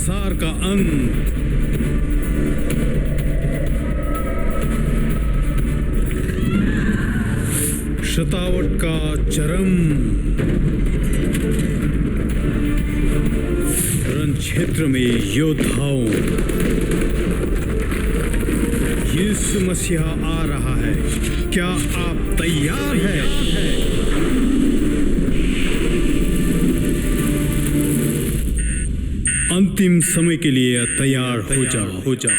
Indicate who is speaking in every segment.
Speaker 1: संसार का अंत। शतावट का चरम। रण क्षेत्र में योद्धाओं। यीशु मसीहा आ रहा है। क्या आप तैयार हैं? अंतिम समय के लिए तैयार हो जाओ।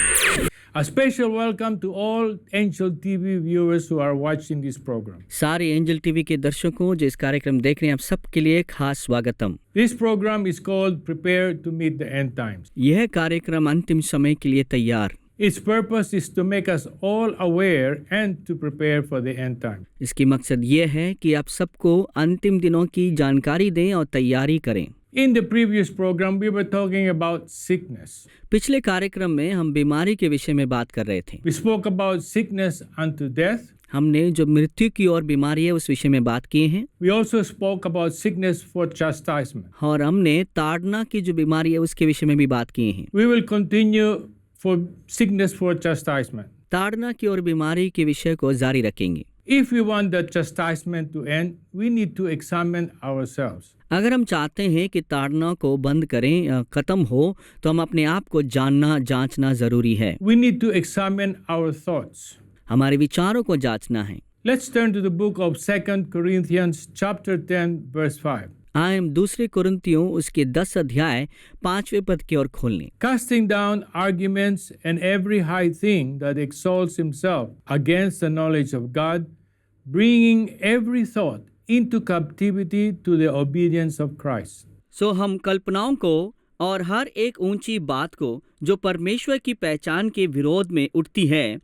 Speaker 2: A special welcome to all Angel TV viewers who are watching this program.
Speaker 3: सारे एंजल टीवी के दर्शकों जो इस कार्यक्रम देख रहे हैं, आप सबके लिए खास स्वागतम।
Speaker 2: This program is called Prepare to Meet the End Times.
Speaker 3: यह कार्यक्रम अंतिम समय के लिए तैयार।
Speaker 2: Its purpose is to make us all aware and to prepare for the end time.
Speaker 3: इसकी मकसद ये है कि आप सबको अंतिम दिनों की जानकारी दें और तैयारी करें।
Speaker 2: In the previous program, we were talking about sickness.
Speaker 3: पिछले कार्यक्रम में हम बीमारी के विषय में बात कर रहे थे।
Speaker 2: We spoke about sickness unto death.
Speaker 3: हमने जो मृत्यु की और बीमारी है उस विषय में बात की है।
Speaker 2: We also spoke about sickness for chastisement.
Speaker 3: और हमने ताड़ना की जो बीमारी है उसके विषय में भी बात की है।
Speaker 2: We will continue for sickness for chastisement.
Speaker 3: ताड़ना की और बीमारी के विषय को जारी रखेंगे।
Speaker 2: If we want the chastisement to end, we need to examine ourselves.
Speaker 3: अगर हम चाहते हैं कि ताड़ना को बंद करें, खत्म हो, तो हम अपने आप को जानना जांचना जरूरी है।
Speaker 2: We need to examine our thoughts.
Speaker 3: हमारे विचारों को जांचना है।
Speaker 2: Let's turn to the book of 2 Corinthians chapter 10 verse 5.
Speaker 3: आए हम दूसरे कुरिन्थियों उसके 10 अध्याय 5वें पद की ओर खोलने।
Speaker 2: Casting down arguments and every high thing that exalts himself against the knowledge of God, bringing every thought into captivity to the obedience of Christ.
Speaker 3: सो हम कल्पनाओं को और हर एक ऊंची बात को जो परमेश्वर की पहचान के विरोध में उठती है,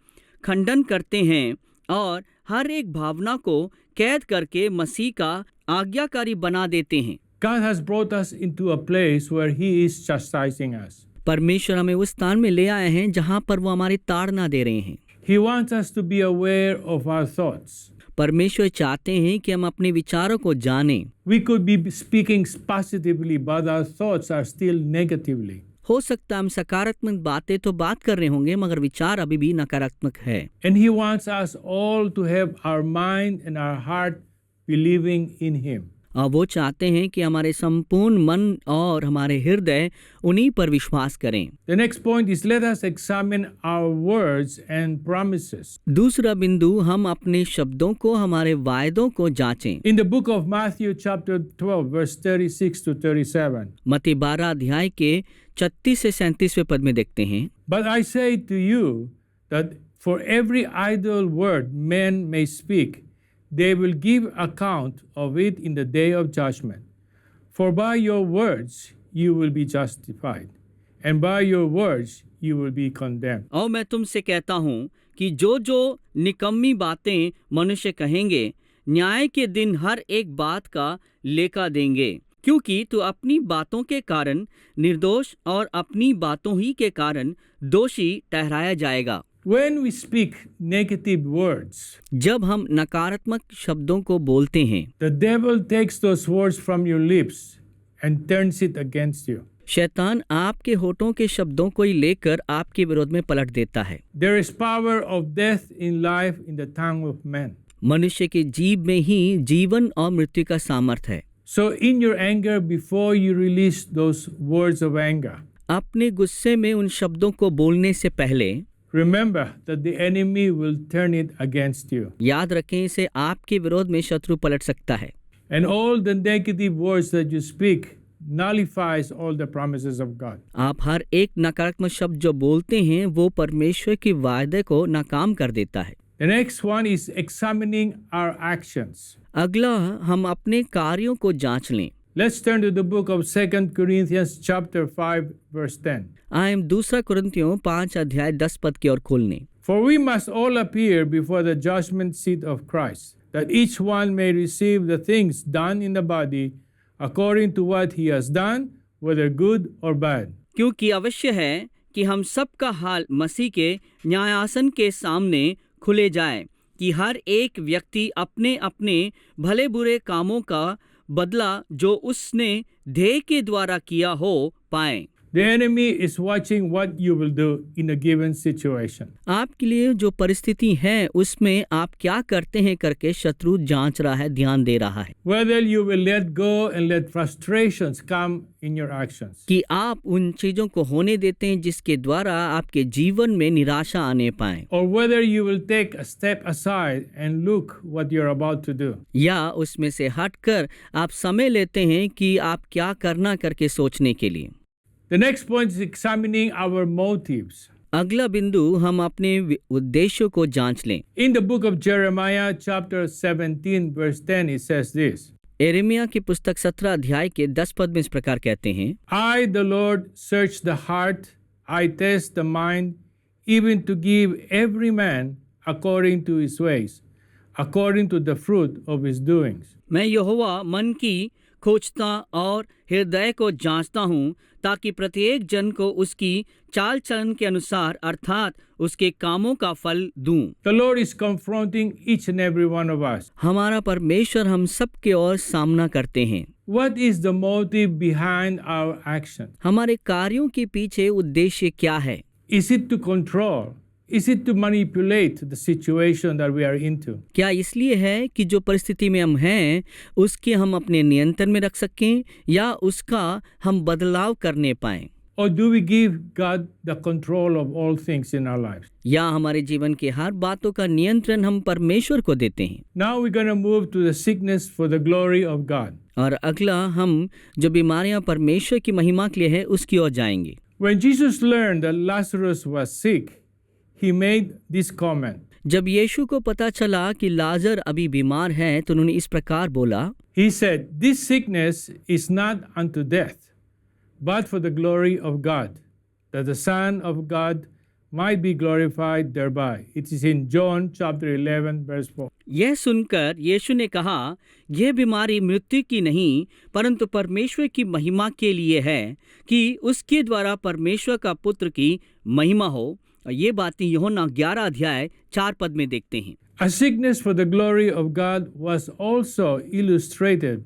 Speaker 3: खंडन करते हैं और हर एक भावना को कैद करके मसीह का आज्ञाकारी बना देते हैं।
Speaker 2: God has brought us into a place where He is chastising us.
Speaker 3: परमेश्वर हमें उस स्थान में ले आए हैं जहां पर वो हमारी ताड़ना दे रहे हैं।
Speaker 2: He wants us to be aware of our thoughts.
Speaker 3: परमेश्वर चाहते हैं कि हम अपने विचारों को जानें।
Speaker 2: We could be speaking positively, but our thoughts are still negatively.
Speaker 3: हो सकता है हम सकारात्मक बातें तो बात कर रहे होंगे मगर विचार अभी भी नकारात्मक है।
Speaker 2: And He wants us all to have our mind and our heart believing in Him.
Speaker 3: और वो चाहते हैं कि हमारे संपूर्ण मन और हमारे हृदय उन्हीं पर विश्वास करें।
Speaker 2: The next point is let us examine our words and promises.
Speaker 3: दूसरा बिंदु, हम अपने शब्दों को, हमारे वायदों को जांचें।
Speaker 2: In the book of Matthew chapter 12 verse 36 to 37.
Speaker 3: मत्ती 12 अध्याय के 36 से 37वें पद में देखते हैं।
Speaker 2: But I say to you that for every idle word men may speak, they will give account of it in the day of judgment. For by your words you will be justified, and by your words you will be condemned.
Speaker 3: और मैं तुमसे कहता हूँ कि जो जो निकम्मी बातें मनुष्य कहेंगे, न्याय के दिन हर एक बात का लेखा देंगे, क्योंकि तू अपनी बातों के कारण निर्दोष और अपनी बातों ही के कारण दोषी ठहराया जाएगा।
Speaker 2: When we speak negative words,
Speaker 3: जब हम नकारात्मक शब्दों को बोलते हैं,
Speaker 2: the devil takes those words from your lips and turns it against you.
Speaker 3: शैतान आपके होठों के शब्दों को ही लेकर आपके विरोध में पलट देता है।
Speaker 2: There is power of death in life in the tongue of man.
Speaker 3: मनुष्य की जीभ में ही जीवन और मृत्यु का सामर्थ्य है।
Speaker 2: So in your anger, before you release those words of anger,
Speaker 3: अपने गुस्से में उन शब्दों को बोलने से पहले
Speaker 2: remember that the enemy will turn it against you.
Speaker 3: याद रखें, इसे आपके विरोध में शत्रु पलट सकता है।
Speaker 2: And all the negative words that you speak nullifies all the promises of God.
Speaker 3: आप हर एक नकारात्मक शब्द जो बोलते हैं वो परमेश्वर की वायदे को नाकाम कर देता है।
Speaker 2: The next one is examining our actions.
Speaker 3: अगला, हम अपने कार्यों को जांच लें।
Speaker 2: Let's turn to the book of 2 Corinthians chapter 5 verse 10.
Speaker 3: आए हम दूसरा कुरिन्थियों 5 अध्याय 10 पद की ओर खोलने।
Speaker 2: For we must all appear before the judgment seat of Christ, that each one may receive the things done in the body according to what he has done, whether good or bad.
Speaker 3: क्योंकि अवश्य है कि हम सब का हाल मसीह के न्यायासन के सामने खुले जाए, कि हर एक व्यक्ति अपने अपने भले बुरे कामों का बदला जो उसने देह के द्वारा किया हो पाए।
Speaker 2: The enemy is watching what you will do in a given situation.
Speaker 3: आपके लिए जो परिस्थिति है उसमें आप क्या करते हैं करके शत्रु जांच रहा है, ध्यान दे रहा है
Speaker 2: Whether you will let go and let frustrations come in your actions.
Speaker 3: कि आप उन चीजों को होने देते हैं जिसके द्वारा आपके जीवन में निराशा आने पाए,
Speaker 2: Or whether you will take a step aside and look what you're about to do.
Speaker 3: या उसमें से हटकर आप समय लेते हैं कि आप क्या करना करके सोचने के लिए।
Speaker 2: The next point is examining our motives.
Speaker 3: अगला बिंदु, हम अपने उद्देश्यों को जांच लें।
Speaker 2: In the book of Jeremiah chapter 17 verse 10 it says this.
Speaker 3: यिर्मयाह की पुस्तक 17 अध्याय के 10 पद में इस प्रकार कहते हैं,
Speaker 2: I the Lord search the heart, I test the mind, even to give every man according to his ways, according to the fruit of his doings.
Speaker 3: मैं यहोवा मन की खोजता और हृदय को जांचता हूँ ताकि प्रत्येक जन को उसकी चाल चलन के अनुसार अर्थात उसके कामों का फल दूं।
Speaker 2: The Lord is confronting each and every one of us.
Speaker 3: हमारा परमेश्वर हम सब के ओर सामना करते हैं।
Speaker 2: What is the motive behind our action?
Speaker 3: हमारे कार्यों के पीछे उद्देश्य क्या है?
Speaker 2: Is it to control? Is it to manipulate the situation that we are into?
Speaker 3: क्या इसलिए है कि जो परिस्थिति में हम हैं उसके हम अपने नियंत्रण में रख सकें या उसका हम बदलाव करने पाएं?
Speaker 2: Or do we give God the control of all things in our lives?
Speaker 3: या हमारे जीवन के हर बातों का नियंत्रण हम परमेश्वर को देते हैं?
Speaker 2: Now we're going to move to the sickness for the glory of God.
Speaker 3: और अगला हम जो बीमारियां परमेश्वर की महिमा के लिए है उसकी ओर जाएंगे।
Speaker 2: When Jesus learned that Lazarus was sick, he made this comment.
Speaker 3: जब यीशु को पता चला कि लाजर अभी बीमार है तो उन्होंने इस प्रकार बोला,
Speaker 2: He said, this sickness is not unto death, but for the glory of God, that the Son of God might be glorified thereby. It is in John chapter 11 verse 4.
Speaker 3: यह सुनकर यीशु ने कहा, यह बीमारी मृत्यु की नहीं परंतु परमेश्वर की महिमा के लिए है कि उसके द्वारा परमेश्वर का पुत्र की महिमा हो। और ये बातें यूहन्ना 11 अध्याय 4 पद में देखते हैं।
Speaker 2: A sickness for the glory of God was also illustrated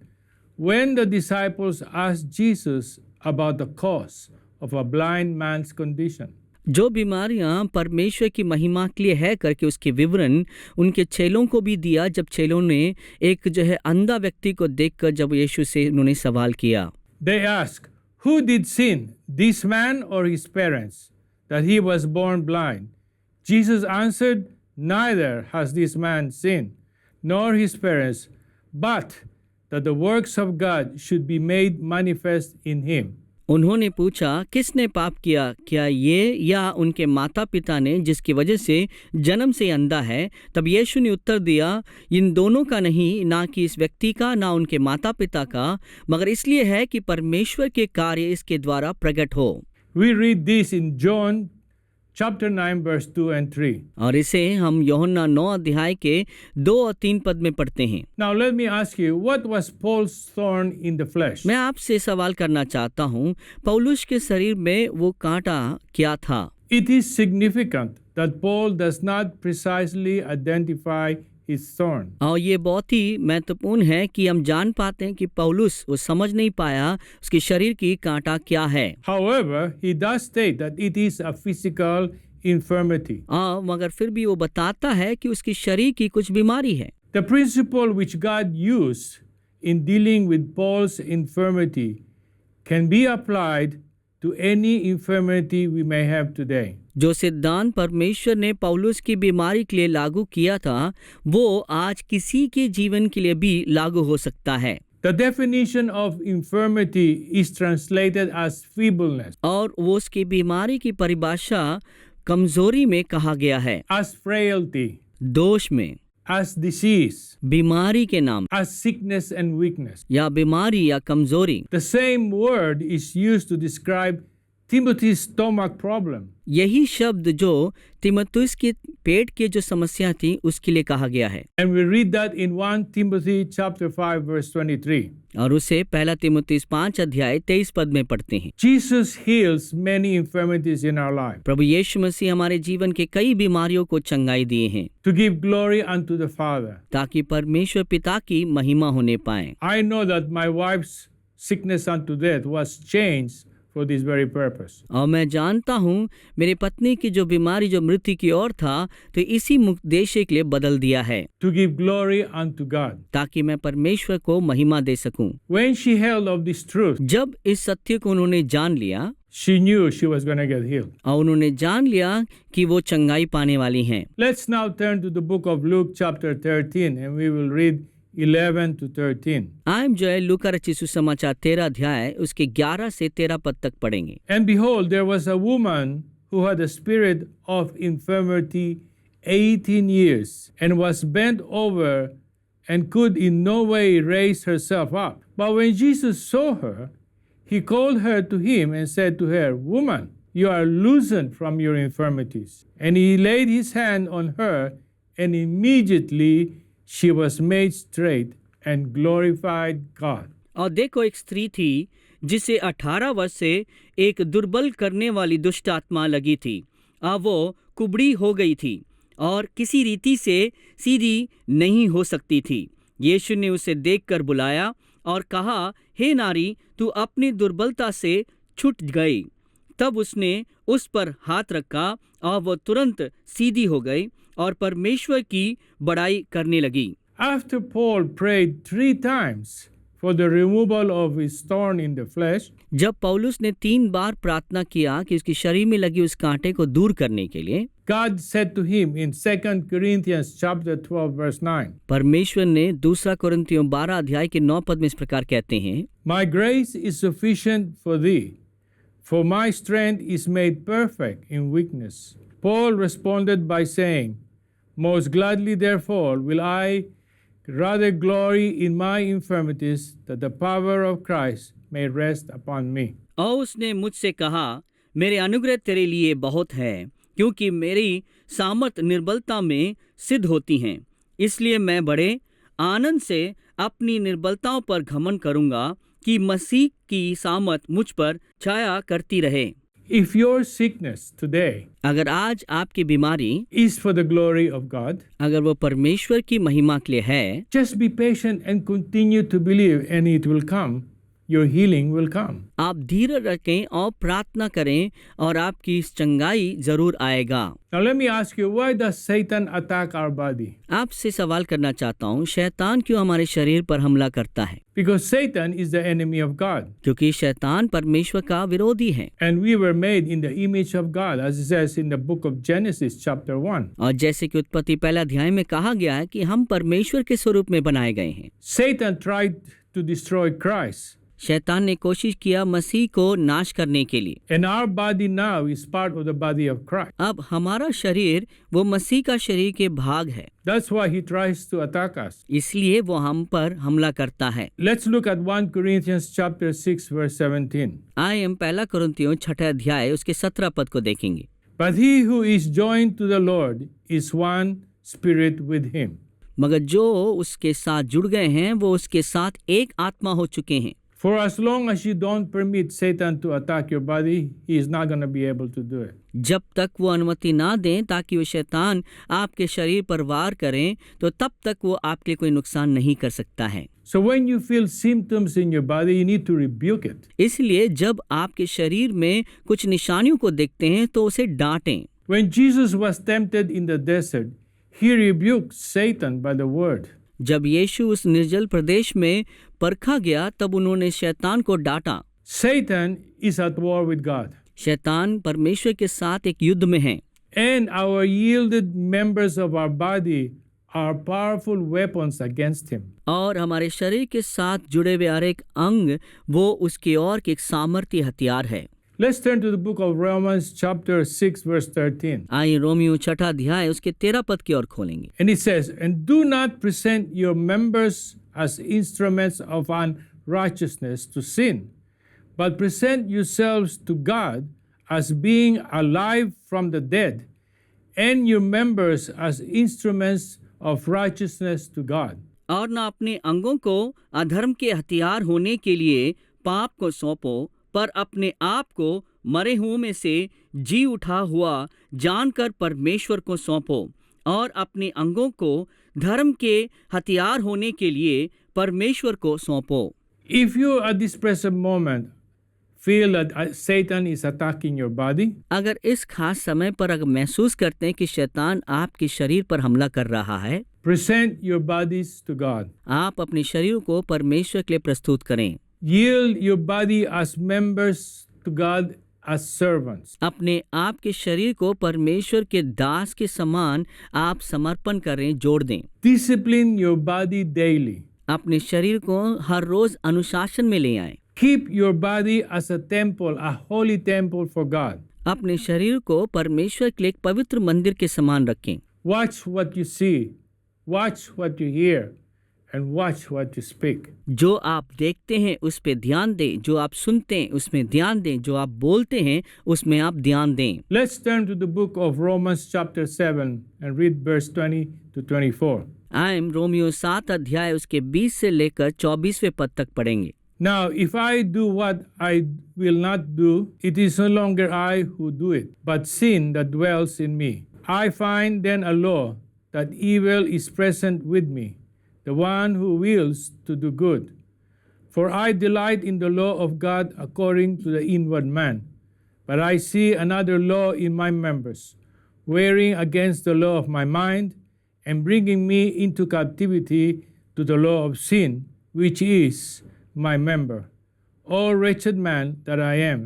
Speaker 2: when the disciples asked Jesus about the cause of a blind man's condition.
Speaker 3: जो बीमारियां परमेश्वर की महिमा के लिए है करके उसके विवरण उनके चेलों को भी दिया जब चेलों ने एक जो है अंधा व्यक्ति को देखकर जब यीशु से उन्होंने सवाल किया।
Speaker 2: They asked, who did sin, this man or his parents, that he was born blind? Jesus answered, neither has this man sinned, nor his parents, but that the works of God should be made manifest in him.
Speaker 3: उन्होंने पूछा, किसने पाप किया, क्या ये या उनके माता पिता ने जिसकी वजह से जन्म से अंधा है? तब यीशु ने उत्तर दिया, इन दोनों का नहीं, ना कि इस व्यक्ति का, ना उनके माता पिता का, मगर इसलिए है कि परमेश्वर के कार्य इसके द्वारा प्रकट हो।
Speaker 2: We read this in John chapter 9 verse 2 and 3.
Speaker 3: और इसे हम यूहन्ना 9 अध्याय के 2 और 3 पद में पढ़ते हैं।
Speaker 2: Now let me ask you, what was Paul's thorn in the flesh?
Speaker 3: मैं आपसे सवाल करना चाहता हूँ, पौलुस के शरीर में वो कांटा क्या था?
Speaker 2: It is significant that Paul does not precisely identify his thorn.
Speaker 3: और ये बहुत ही महत्वपूर्ण है कि हम जान पाते हैं कि पौलुस वो समझ नहीं पाया उसके शरीर की कांटा क्या है।
Speaker 2: However, he does state that it is a physical infirmity.
Speaker 3: मगर फिर भी वो बताता है कि उसकी शरीर की कुछ बीमारी है।
Speaker 2: The principle which God used in dealing with Paul's infirmity can be applied to any infirmity we may have today.
Speaker 3: जो सिद्धांत परमेश्वर ने पौलुस की बीमारी के लिए लागू किया था वो आज किसी के जीवन के लिए भी लागू हो सकता है।
Speaker 2: The definition of infirmity is translated as feebleness,
Speaker 3: और वो उसकी बीमारी की परिभाषा कमजोरी में कहा गया है,
Speaker 2: as frailty,
Speaker 3: दोष में,
Speaker 2: as disease,
Speaker 3: बीमारी के नाम,
Speaker 2: as sickness and weakness.
Speaker 3: या बीमारी या कमजोरी।
Speaker 2: The same word is used to describe Timothy's stomach problem.
Speaker 3: यही शब्द जो तीमुथियुस के पेट की जो समस्या थी उसके लिए कहा गया है।
Speaker 2: And we read that in 1 Timothy chapter 5 verse 23.
Speaker 3: और उसे पहला तीमुथियुस 5 अध्याय 23 पद में पढ़ते हैं।
Speaker 2: Jesus heals many infirmities in our life
Speaker 3: प्रभु यीशु मसीह हमारे जीवन के कई बीमारियों को चंगाई दिए हैं
Speaker 2: to give glory unto the Father.
Speaker 3: ताकि परमेश्वर पिता की महिमा होने पाए।
Speaker 2: I know that my wife's sickness unto death was changed for this very purpose.
Speaker 3: और मैं जानता हूँ मेरी पत्नी की जो बीमारी जो मृत्यु की ओर था तो इसी उद्देश्य के लिए बदल दिया है,
Speaker 2: To give glory unto God.
Speaker 3: ताकि मैं परमेश्वर को महिमा दे सकूं।
Speaker 2: When she held of this truth,
Speaker 3: जब इस सत्य को उन्होंने जान लिया
Speaker 2: she knew she was going to get healed.
Speaker 3: और उन्होंने जान लिया कि वो चंगाई पाने वाली हैं।
Speaker 2: Let's now turn to the book of Luke chapter 13 and we will read 11 to 13.
Speaker 3: आयम जो है लूका रचित सुसमाचार 13 अध्याय उसके 11 से 13 पद तक पढ़ेंगे।
Speaker 2: And behold, there was a woman who had a spirit of infirmity 18 years and was bent over and could in no way raise herself up. But when Jesus saw her, he called her to him and said to her, Woman, you are loosened from your infirmities. And he laid his hand on her, and immediately she was made straight and glorified God.
Speaker 3: और देखो एक स्त्री थी जिसे 18 वर्ष से एक दुर्बल करने वाली दुष्ट आत्मा लगी थी। अब वो कुबड़ी हो गई थी और किसी रीति से सीधी नहीं हो सकती थी। यीशु ने उसे देखकर बुलाया और कहा, हे नारी, तू अपनी दुर्बलता से छूट गई। तब उसने उस पर हाथ रखा और वो तुरंत सीधी हो गई और परमेश्वर की बड़ाई करने लगी।
Speaker 2: After Paul prayed 3 times for the removal of his thorn in the flesh,
Speaker 3: जब पौलुस ने 3 बार प्रार्थना किया कि उसके शरीर में लगी उस कांटे को दूर करने के लिए,
Speaker 2: God said to him in 2 Corinthians chapter 12 verse 9,
Speaker 3: परमेश्वर ने 2 कोरिन्थियों 12 अध्याय के 9 पद में इस प्रकार कहते हैं,
Speaker 2: My grace is sufficient for thee, for my strength is made perfect in weakness. Paul responded by saying, Most gladly therefore will I rather glory in my infirmities, that the power of Christ may rest upon me.
Speaker 3: और उसने मुझसे कहा, मेरे अनुग्रह तेरे लिए बहुत है, क्योंकि मेरी सामर्थ निर्बलता में सिद्ध होती हैं। इसलिए मैं बड़े आनंद से अपनी निर्बलताओं पर घमंड करूंगा कि मसीह की सामर्थ मुझ पर छाया करती रहे।
Speaker 2: If your sickness today
Speaker 3: अगर आज आपकी बीमारी
Speaker 2: is for the glory of God,
Speaker 3: अगर वो परमेश्वर की महिमा के लिए है,
Speaker 2: just be patient and continue to believe and it will come. Your healing will come.
Speaker 3: आप धीरज रखें और प्रार्थना करें और आपकी चंगाई जरूर आएगा।
Speaker 2: Now let me ask you, why does Satan attack our body?
Speaker 3: आपसे सवाल करना चाहता हूँ, शैतान क्यों हमारे शरीर पर हमला करता है?
Speaker 2: Because Satan is the enemy of God.
Speaker 3: क्योंकि शैतान परमेश्वर का विरोधी है।
Speaker 2: And we were made in the image of God, as it says in the book of Genesis chapter 1.
Speaker 3: और जैसे कि उत्पत्ति पहला अध्याय में कहा गया है कि हम परमेश्वर के स्वरूप में बनाए गए हैं।
Speaker 2: Satan tried to destroy Christ.
Speaker 3: शैतान ने कोशिश किया मसीह को नाश करने के लिए।
Speaker 2: And our body now is part of the body of Christ.
Speaker 3: अब हमारा शरीर वो मसीह का शरीर के भाग है।
Speaker 2: That's why he tries to attack us.
Speaker 3: इसलिए वो हम पर हमला करता है।
Speaker 2: Let's look at 1 Corinthians chapter 6 verse 17.
Speaker 3: आइए हम 1 कोरिन्थियों 6 अध्याय उसके 17 पद को देखेंगे।
Speaker 2: But he who is joined to the Lord is one spirit with him.
Speaker 3: मगर जो उसके साथ जुड़ गए हैं वो उसके साथ एक आत्मा हो चुके हैं।
Speaker 2: For as long as you don't permit Satan to attack your body, he is not going to be able to do it.
Speaker 3: जब तक वो अनुमति ना दें ताकि वो शैतान आपके शरीर पर वार करें, तो तब तक वो आपके लिए कोई नुकसान नहीं कर सकता है।
Speaker 2: So when you feel symptoms in your body, you need to rebuke it.
Speaker 3: इसलिए जब आपके शरीर में कुछ निशानियों को देखते हैं तो उसे डांटें।
Speaker 2: When Jesus was tempted in the desert, he rebuked Satan by the word.
Speaker 3: जब यीशु उस निर्जल प्रदेश में परखा गया तब उन्होंने शैतान को डांटा।
Speaker 2: Satan is at war with God.
Speaker 3: शैतान परमेश्वर के साथ एक युद्ध में है।
Speaker 2: And our yielded members of our body are powerful weapons against him.
Speaker 3: और हमारे शरीर के साथ जुड़े हुए हर एक अंग वो उसकी ओर के एक सामर्थ्य हथियार है।
Speaker 2: Let's turn to the book of Romans chapter 6 verse 13.
Speaker 3: आइए रोमियो 6 अध्याय उसके 13 पद की ओर खोलेंगे।
Speaker 2: And it says, And do not present your members as instruments of unrighteousness to sin, but present yourselves to God as being alive from the dead, and your members as instruments of righteousness to God.
Speaker 3: और न अपने अंगों को अधर्म के हथियार होने के लिए पाप को सौंपो, पर अपने आप को मरे हुओं में से जी उठा हुआ जानकर परमेश्वर को सौंपो, और अपने अंगों को धर्म के हथियार होने के लिए परमेश्वर को सौंपो।
Speaker 2: If you at this present moment feel that Satan is attacking your body,
Speaker 3: अगर इस खास समय पर अगर महसूस करते हैं कि शैतान आपके शरीर पर हमला कर रहा है,
Speaker 2: present your bodies to God.
Speaker 3: आप अपने शरीर को परमेश्वर के लिए प्रस्तुत करें।
Speaker 2: Yield your body as members to God as servants.
Speaker 3: अपने आप के शरीर को परमेश्वर के दास के समान आप समर्पण करें, जोड़ दें।
Speaker 2: Discipline your body daily.
Speaker 3: अपने शरीर को हर रोज अनुशासन में ले आएं।
Speaker 2: Keep your body as a temple, a holy temple for God.
Speaker 3: अपने शरीर को परमेश्वर के लिए एक पवित्र मंदिर के समान रखें।
Speaker 2: Watch what you see, watch what you hear, and watch what you speak.
Speaker 3: जो आप देखते हैं उस पे ध्यान दें, जो आप सुनते हैं उसमें ध्यान दें, जो आप बोलते हैं उसमें आप ध्यान दें।
Speaker 2: Let's turn to the book of Romans chapter 7 and read verse 20 to 24.
Speaker 3: आइए रोमियो 7 अध्याय उसके 20 से लेकर 24वें पद तक पढ़ेंगे।
Speaker 2: Now, if I do what I will not do, it is no longer I who do it, but sin that dwells in me. I find then a law that evil is present with me, the one who wills to do good. For I delight in the law of God according to the inward man. But I see another law in my members, warring against the law of my mind, and bringing me into captivity to the law of sin, which is my member. O wretched man that I am,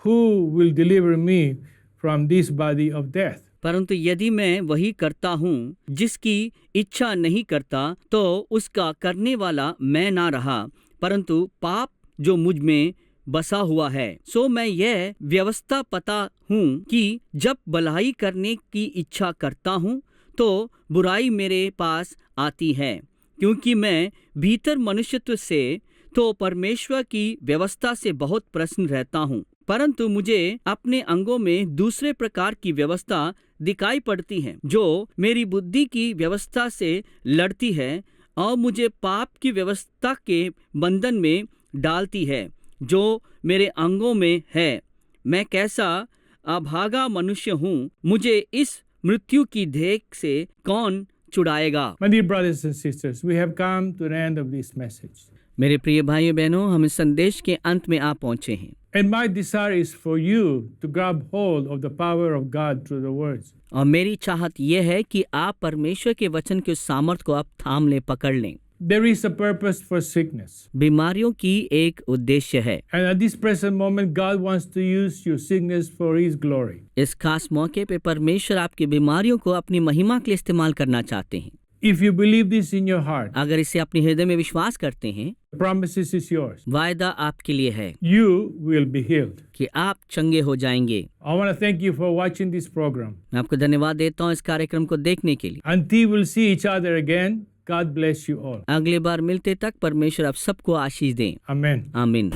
Speaker 2: who will deliver me from this body of death?
Speaker 3: परंतु यदि मैं वही करता हूँ जिसकी इच्छा नहीं करता, तो उसका करने वाला मैं ना रहा, परंतु पाप जो मुझ में बसा हुआ है। सो मैं यह व्यवस्था पता हूँ कि जब भलाई करने की इच्छा करता हूँ तो बुराई मेरे पास आती है, क्योंकि मैं भीतर मनुष्यत्व से तो परमेश्वर की व्यवस्था से बहुत प्रसन्न रहता हूँ, परंतु मुझे अपने अंगों में दूसरे प्रकार की व्यवस्था दिखाई पड़ती है, जो मेरी बुद्धि की व्यवस्था से लड़ती है और मुझे पाप की व्यवस्था के बंधन में डालती है, जो मेरे अंगों में है। मैं कैसा अभागा मनुष्य हूँ, मुझे इस मृत्यु की देख से कौन छुड़ाएगा।
Speaker 2: My dear brothers and sisters, we have come to the end of this message.
Speaker 3: मेरे प्रिय भाइयों बहनों, हम इस संदेश के अंत में आ पहुंचे हैं।
Speaker 2: And my desire is for you to grab hold of the power of God through the words.
Speaker 3: और मेरी चाहत यह है कि आप परमेश्वर के वचन के उस सामर्थ को आप थाम लें, पकड़ लें।
Speaker 2: There is a purpose for sickness.
Speaker 3: बीमारियों की एक उद्देश्य है।
Speaker 2: And at this present moment, God wants to use your sickness for His glory.
Speaker 3: इस खास मौके पे परमेश्वर आपकी बीमारियों को अपनी महिमा के लिए इस्तेमाल करना चाहते हैं।
Speaker 2: If you believe this in your heart,
Speaker 3: अगर इसे अपने हृदय में विश्वास करते हैं,
Speaker 2: the promises is yours.
Speaker 3: वायदा आपके लिए है
Speaker 2: You will be healed.
Speaker 3: कि आप चंगे हो जाएंगे।
Speaker 2: I want to thank you for watching this program.
Speaker 3: मैं आपको धन्यवाद देता हूँ इस कार्यक्रम को देखने के लिए।
Speaker 2: Until we'll see each other again, God bless you all.
Speaker 3: अगली बार मिलते तक परमेश्वर आप सबको आशीष दें।
Speaker 2: Amen.
Speaker 3: आमीन।